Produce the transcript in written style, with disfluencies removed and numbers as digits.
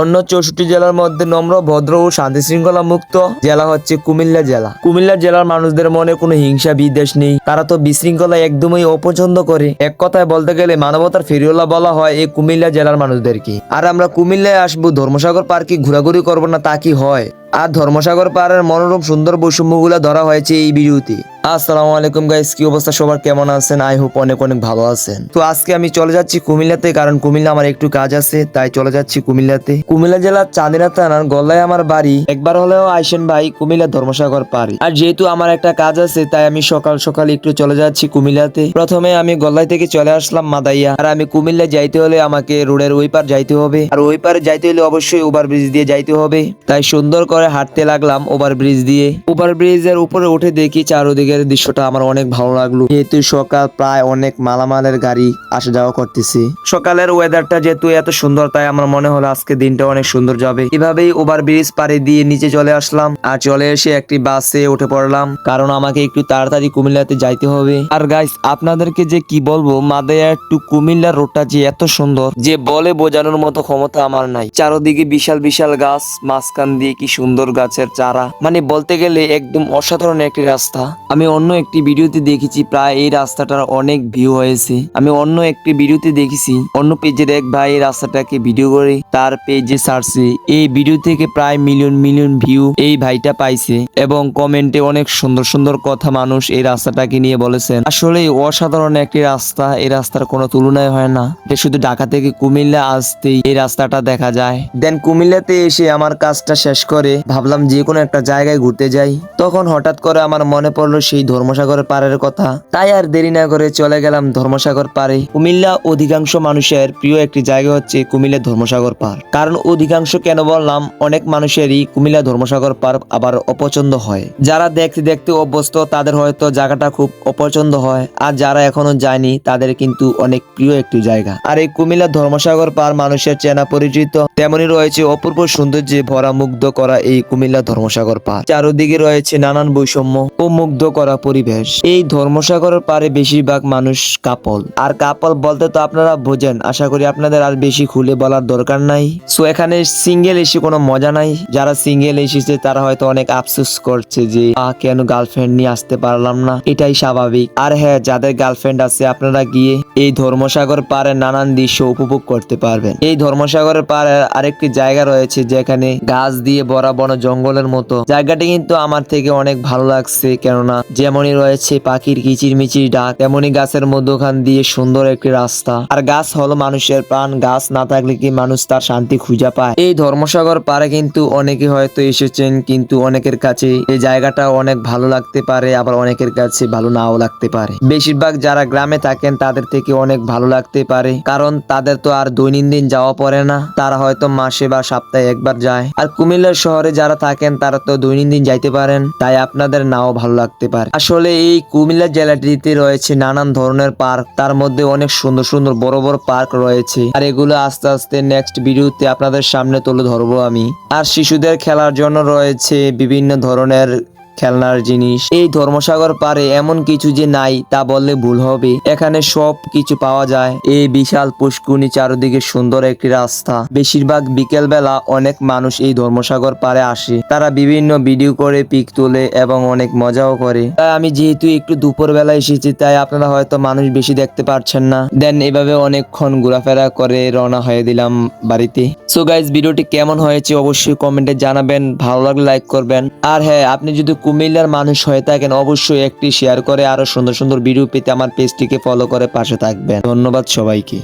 অন্য 64 জেলার মধ্যে নম্র, ভদ্র ও শান্তি শৃঙ্খলা মুক্ত জেলা হচ্ছে কুমিল্লা জেলা। কুমিল্লা জেলার মানুষদের মনে কোনো হিংসা বিদ্বেষ নেই, তারা তো বিশৃঙ্খলা একদমই অপছন্দ করে। এক কথায় বলতে গেলে মানবতার ফেরিওয়ালা বলা হয় এই কুমিল্লা জেলার মানুষদেরকে। আর আমরা কুমিল্লায় আসবো, ধর্মসাগর পার্কে ঘোরাঘুরি করবো না তা কি হয়? আর ধর্মসাগর পাড়ের মনোরম সুন্দর বৈষম্যগুলো ধরা হয়েছে এই ভিডিওতে। আসসালামু আলাইকুম গাইস, কি অবস্থা সবার, কেমন আছেন? আই হোপ অনেক অনেক ভালো আছেন। তো আজকে আমি চলে যাচ্ছি কুমিল্লাতে, কারণ কুমিল্লা আমার একটু কাজ আছে, তাই চলে যাচ্ছি কুমিল্লাতে। কুমিল্লা জেলার চাঁদিনা থানার গল্লায় আমার বাড়ি। একবার হলেও আইসেন ভাই কুমিল্লা ধর্মসাগর পাড়ে। আর যেহেতু আমার একটা কাজ আছে, তাই আমি সকাল সকাল একটু চলে যাচ্ছি কুমিল্লাতে। প্রথমে আমি গল্লাই থেকে চলে আসলাম মাদাইয়া। আর আমি কুমিল্লা যাইতে হলে আমাকে রোডের ওই পার যাইতে হবে, আর ওই পারে যাইতে হলে অবশ্যই ওভারব্রিজ দিয়ে যাইতে হবে। তাই সুন্দর করে হাঁটতে লাগলাম ওভারব্রিজ দিয়ে। ওভারব্রিজের উপরে উঠে দেখি চারদিকের দৃশ্যটা আমার অনেক ভালো লাগলো, যেহেতু সকাল, প্রায় অনেক মালামালের গাড়ি আসা যাওয়া করতেছে। সকালের ওয়েদারটা যেহেতু এত সুন্দর, তাই আমার মনে হলো আজকে দিনটা অনেক সুন্দর যাবে। এভাবেই ওভারব্রিজ পাড়ে দিয়ে নিচে চলে আসলাম, আর চলে এসে একটি বাসে উঠে পড়লাম, কারণ আমাকে একটু তাড়াতাড়ি কুমিল্লাতে যাইতে হবে। আর গাইস, আপনাদেরকে যে কি বলবো, মাদায়া টু কুমিল্লার রোডটা যে এত সুন্দর যে বলে বোঝানোর মতো ক্ষমতা আমার নাই। চারদিকে বিশাল বিশাল গাছ, মাঝখান দিয়ে কি সুন্দর গাছের চারা, মানে বলতে গেলে একদম অসাধারণ একটি রাস্তা। আমি অন্য একটি ভিডিওতে দেখেছি প্রায় এই রাস্তাটার অনেক ভিউ হয়েছে। আমি অন্য একটি ভিডিওতে দেখেছি অন্য পেজের এক ভাই এই রাস্তাটাকে ভিডিও করে তার পেজে ছাড়ছে। এই ভিডিও থেকে প্রায় মিলিয়ন মিলিয়ন ভিউ এই ভাইটা পাইছে, এবং কমেন্টে অনেক সুন্দর সুন্দর কথা মানুষ এই রাস্তাটাকে নিয়ে বলেছেন। আসলে অসাধারণ একটি রাস্তা, এই রাস্তার কোনো তুলনায় হয় না। এটা শুধু ঢাকা থেকে কুমিল্লা আসতেই এই রাস্তাটা দেখা যায়। দেন কুমিল্লাতে এসে আমার কাজটা শেষ করে ভাবলাম যে কোনো একটা জায়গায় ঘুরতে যাই। তখন হঠাৎ করে আমার মনে পড়লো সেই ধর্মসাগরের পাড়ের কথা, তাই আর দেরি না করে চলে গেলাম ধর্মসাগর পাড়ে। কুমিল্লা অধিকাংশ মানুষের প্রিয় একটি জায়গা হচ্ছে কুমিল্লা ধর্মসাগর পাড়। কারণ অধিকাংশ কেন বললাম, অনেক মানুষেরই কুমিল্লা ধর্মসাগর পাড় আবার অপছন্দ হয়। যারা দেখতে দেখতে অভ্যস্ত তাদের হয়তো জায়গাটা খুব অপছন্দ হয়, আর যারা এখনো যায়নি তাদের কিন্তু অনেক প্রিয় একটি জায়গা। আর এই কুমিল্লা ধর্মসাগর পাড় মানুষের চেনা পরিচিত, তেমনি রয়েছে অপূর্ব সৌন্দর্যে ভরা মুগ্ধ করা এই কুমিল্লা ধর্মসাগর পাড়। চারদিকে রয়েছে নানান বৈষম্য ও মুগ্ধ করা পরিবেশ। এই ধর্মসাগরের পাড়ে বেশিরভাগ মানুষ কাপল। আর কাপল বলতে তো আপনারা বোঝেন, আশা করি আপনাদের আর বেশি খুলে বলার দরকার নাই। সো এখানে সিঙ্গেল এসে কোনো মজা নাই। যারা সিঙ্গেল এসেছে তারা হয়তো অনেক আফসোস করছে যে কেন গার্লফ্রেন্ড নিয়ে আসতে পারলাম না, এটাই স্বাভাবিক। আর হ্যাঁ, যাদের গার্লফ্রেন্ড আছে আপনারা গিয়ে এই ধর্মসাগর পাড়ে নানান দৃশ্য উপভোগ করতে পারবেন। এই ধর্মসাগরের পাড়ে আরেকটি জায়গা রয়েছে যেখানে গাছ দিয়ে ভরা বন জঙ্গলের মতো। জায়গাটি কিন্তু আমার থেকে অনেক ভালো লাগছে, কেননা যেমনই রয়েছে পাখির কিচিরমিচির ডাক, তেমনি গাছের মধ্যখান দিয়ে সুন্দর একটি রাস্তা। আর গাছ হলো মানুষের প্রাণ, গাছ না থাকলে কি মানুষ তার শান্তি খুঁজে পায়? এই ধর্মসাগর পাড়ে কিন্তু অনেকে হয়তো এসেছেন, কিন্তু অনেকের কাছে এই জায়গাটা অনেক ভালো লাগতে পারে, আবার অনেকের কাছে ভালো নাও লাগতে পারে। বেশিরভাগ যারা গ্রামে থাকেন তাদের থেকে অনেক ভালো লাগতে পারে, কারণ তাদের তো আর দৈনন্দিন যাওয়া পড়ে না, তারা হয়তো মাসে বা সপ্তাহে একবার যায়। আর কুমিল্লা শহরে যারা থাকেন তারা তো দৈনন্দিন যাইতে পারেন, তাই আপনাদের নাও ভালো লাগতে পারে। আসলে এই কুমিল্লা জেলাটিতে রয়েছে নানান ধরনের পার্ক, তার মধ্যে অনেক সুন্দর সুন্দর বড় বড় পার্ক রয়েছে। আর এগুলো আস্তে আস্তে নেক্সট ভিডিওতে আপনাদের সামনে তুলে ধরবো আমি। আর শিশুদের খেলার জন্য রয়েছে বিভিন্ন ধরনের খেলনার জিনিস। এই ধর্মসাগর পারে এমন কিছু যে নাই তা বললে ভুল হবে, এখানে সব কিছু পাওয়া যায়। এই বিশাল পুষ্কুনি, চারদিকে সুন্দর একটি রাস্তা। বেশিরভাগ বিকেল বেলা অনেক মানুষ এই ধর্মসাগর পারে আসে, তারা বিভিন্ন ভিডিও করে, পিক তোলে এবং অনেক মজাও করে। তাই আমি যেহেতু একটু দুপুর বেলা এসেছি, তাই আপনারা হয়তো মানুষ বেশি দেখতে পারছেন না। দেন এভাবে অনেকক্ষণ ঘোরাফেরা করে রওনা হয়ে দিলাম বাড়িতে। সো গাইজ, ভিডিওটি কেমন হয়েছে অবশ্যই কমেন্টে জানাবেন, ভালো লাগলে লাইক করবেন। আর হ্যাঁ, আপনি যদি কুমিল্লার মানুষ হয়ে থাকেন অবশ্যই একটি শেয়ার করে আরো সুন্দর সুন্দর ভিডিও পেতে আমার পেজটিকে ফলো করে পাশে থাকবেন। ধন্যবাদ সবাইকে।